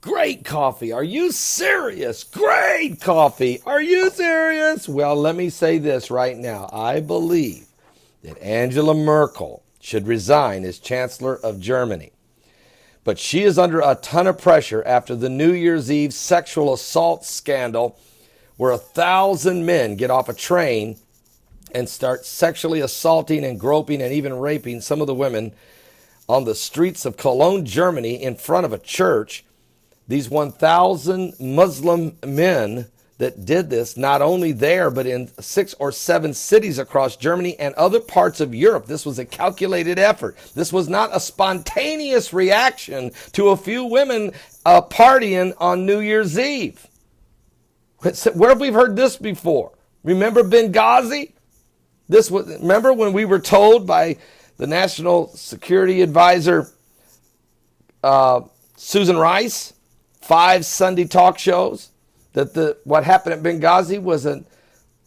Great coffee. Are you serious? Great coffee. Are you serious? Well, let me say this right now. I believe that Angela Merkel should resign as Chancellor of Germany. But she is under a ton of pressure after the New Year's Eve sexual assault scandal where 1,000 men get off a train and start sexually assaulting and groping and even raping some of the women on the streets of Cologne, Germany, in front of a church. These 1,000 Muslim men that did this, not only there, but in 6 or 7 cities across Germany and other parts of Europe. This was a calculated effort. This was not a spontaneous reaction to a few women partying on New Year's Eve. Where have we heard this before? Remember Benghazi? Remember when we were told by the National Security Advisor, Susan Rice, 5 Sunday talk shows, that what happened at Benghazi was a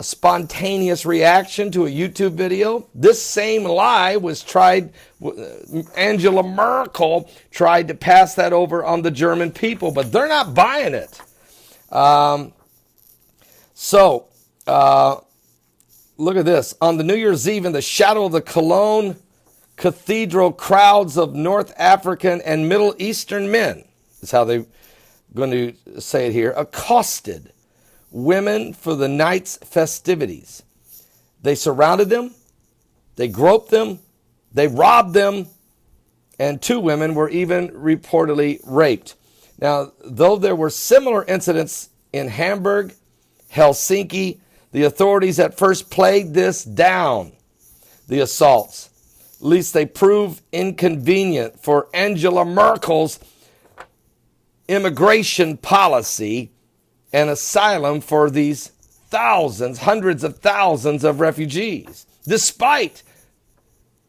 spontaneous reaction to a YouTube video? This same lie was tried, Angela Merkel tried to pass that over on the German people, but they're not buying it. Look at this. On the New Year's Eve, in the shadow of the Cologne Cathedral, crowds of North African and Middle Eastern men, is how they're going to say it here, accosted women for the night's festivities. They surrounded them, they groped them, they robbed them, and 2 women were even reportedly raped. Now, though there were similar incidents in Hamburg, Helsinki, the authorities at first played this down, the assaults. At least they prove inconvenient for Angela Merkel's immigration policy and asylum for these thousands, hundreds of thousands of refugees, despite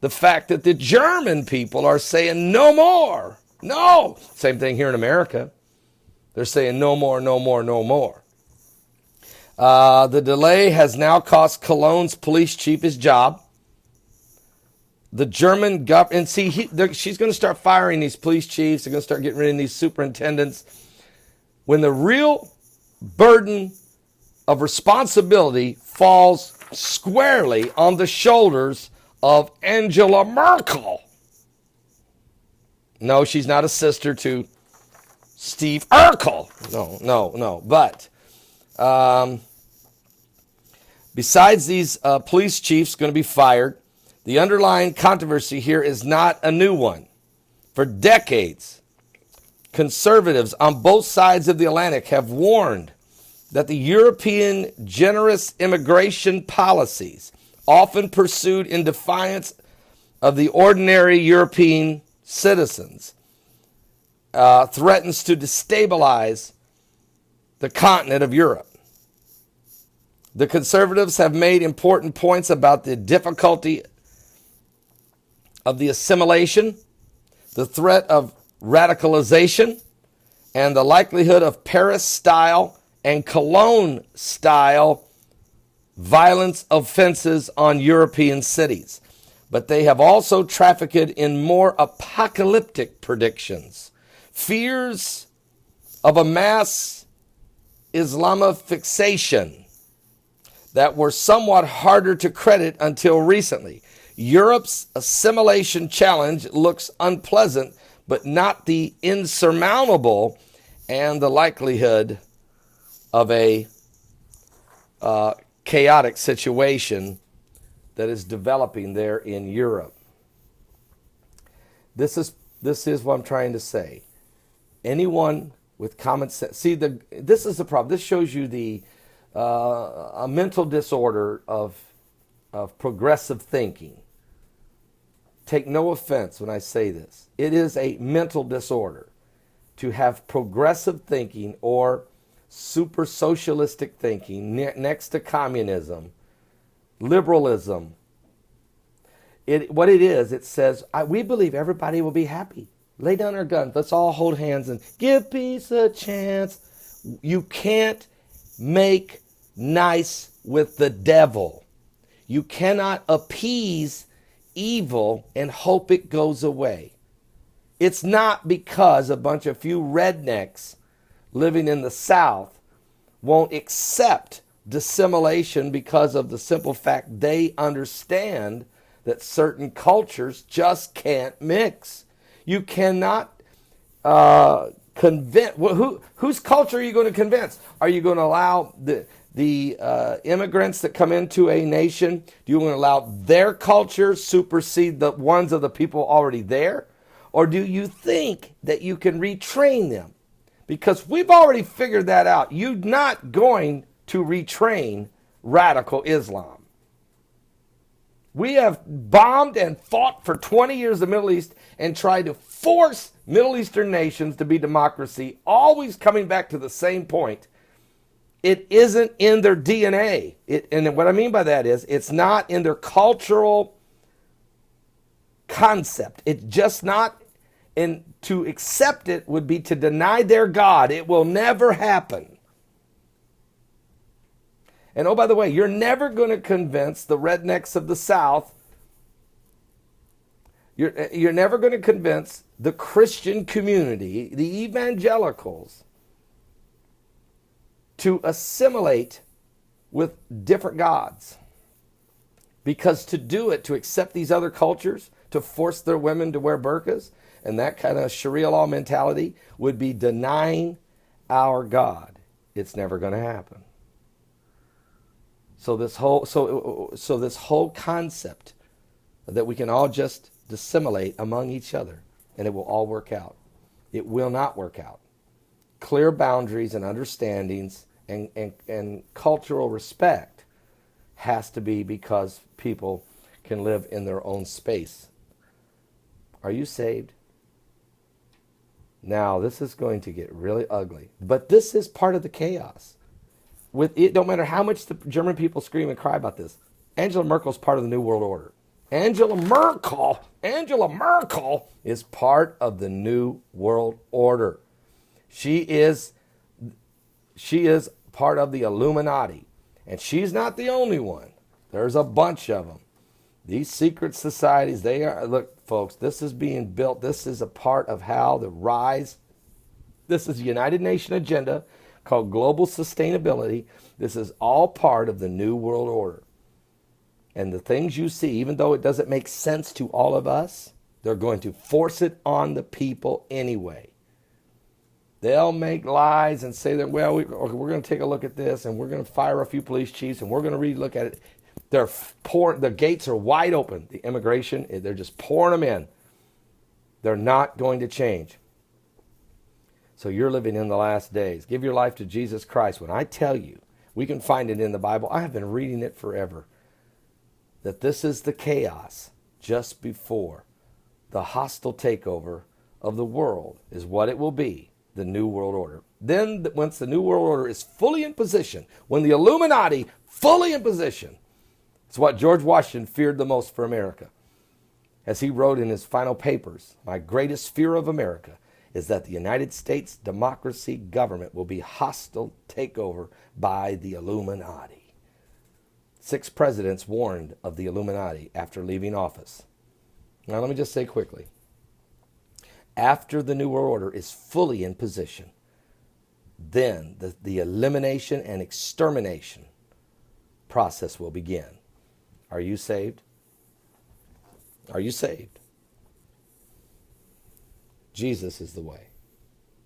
the fact that the German people are saying no more. No. Same thing here in America. They're saying no more, no more, no more. The delay has now cost Cologne's police chief his job. The German government, she's going to start firing these police chiefs. They're going to start getting rid of these superintendents. When the real burden of responsibility falls squarely on the shoulders of Angela Merkel. No, she's not a sister to Steve Urkel. No. But besides these police chiefs going to be fired, the underlying controversy here is not a new one. For decades, conservatives on both sides of the Atlantic have warned that the European generous immigration policies, often pursued in defiance of the ordinary European citizens, threatens to destabilize the continent of Europe. The conservatives have made important points about the difficulty of the assimilation, the threat of radicalization, and the likelihood of Paris-style and Cologne-style violence offenses on European cities. But they have also trafficked in more apocalyptic predictions, fears of a mass Islamofixation that were somewhat harder to credit until recently. Europe's assimilation challenge looks unpleasant, but not the insurmountable, and the likelihood of a chaotic situation that is developing there in Europe. This is what I'm trying to say. Anyone with common sense, this is the problem. This shows you a mental disorder of progressive thinking. Take no offense when I say this. It is a mental disorder to have progressive thinking or super socialistic thinking next to communism, liberalism. What it is, it says, we believe everybody will be happy. Lay down our guns. Let's all hold hands and give peace a chance. You can't make nice with the devil. You cannot appease evil and hope it goes away. It's not because a few rednecks living in the South won't accept dissimilation because of the simple fact they understand that certain cultures just can't mix. You cannot convince. Whose culture are you going to convince? Are you going to allow the immigrants that come into a nation? Do you want to allow their culture supersede the ones of the people already there? Or do you think that you can retrain them? Because we've already figured that out. You're not going to retrain radical Islam. We have bombed and fought for 20 years in the Middle East and tried to force Middle Eastern nations to be democracy, always coming back to the same point. It isn't in their DNA. And what I mean by that is it's not in their cultural concept. It's just not. And to accept it would be to deny their God. It will never happen. And oh, by the way, you're never going to convince the rednecks of the South. You're never going to convince the Christian community, the evangelicals, to assimilate with different gods. Because to do it, to accept these other cultures, to force their women to wear burqas, and that kind of Sharia law mentality would be denying our God. It's never going to happen. So this whole concept that we can all just dissimilate among each other and it will all work out. It will not work out. Clear boundaries and understandings and cultural respect has to be because people can live in their own space. Are you saved? Now, this is going to get really ugly. But this is part of the chaos. It don't matter how much the German people scream and cry about this. Angela Merkel is part of the New World Order. Angela Merkel is part of the New World Order. She is part of the Illuminati. And she's not the only one. There's a bunch of them. These secret societies, look, folks, this is being built. This is a part of how the rise. This is a United Nations agenda called global sustainability. This is all part of the New World Order. And the things you see, even though it doesn't make sense to all of us, they're going to force it on the people anyway. They'll make lies and say that, well, we're going to take a look at this and we're going to fire a few police chiefs and we're going to relook at it. The gates are wide open. The immigration, they're just pouring them in. They're not going to change. So you're living in the last days. Give your life to Jesus Christ. When I tell you, we can find it in the Bible. I have been reading it forever. That this is the chaos just before the hostile takeover of the world is what it will be, the New World Order. Then once the New World Order is fully in position, when the Illuminati fully in position, it's what George Washington feared the most for America. As he wrote in his final papers, my greatest fear of America is that the United States democracy government will be hostile takeover by the Illuminati. 6 presidents warned of the Illuminati after leaving office. Now let me just say quickly, after the New World Order is fully in position, then the elimination and extermination process will begin. Are you saved? Are you saved? Jesus is the way.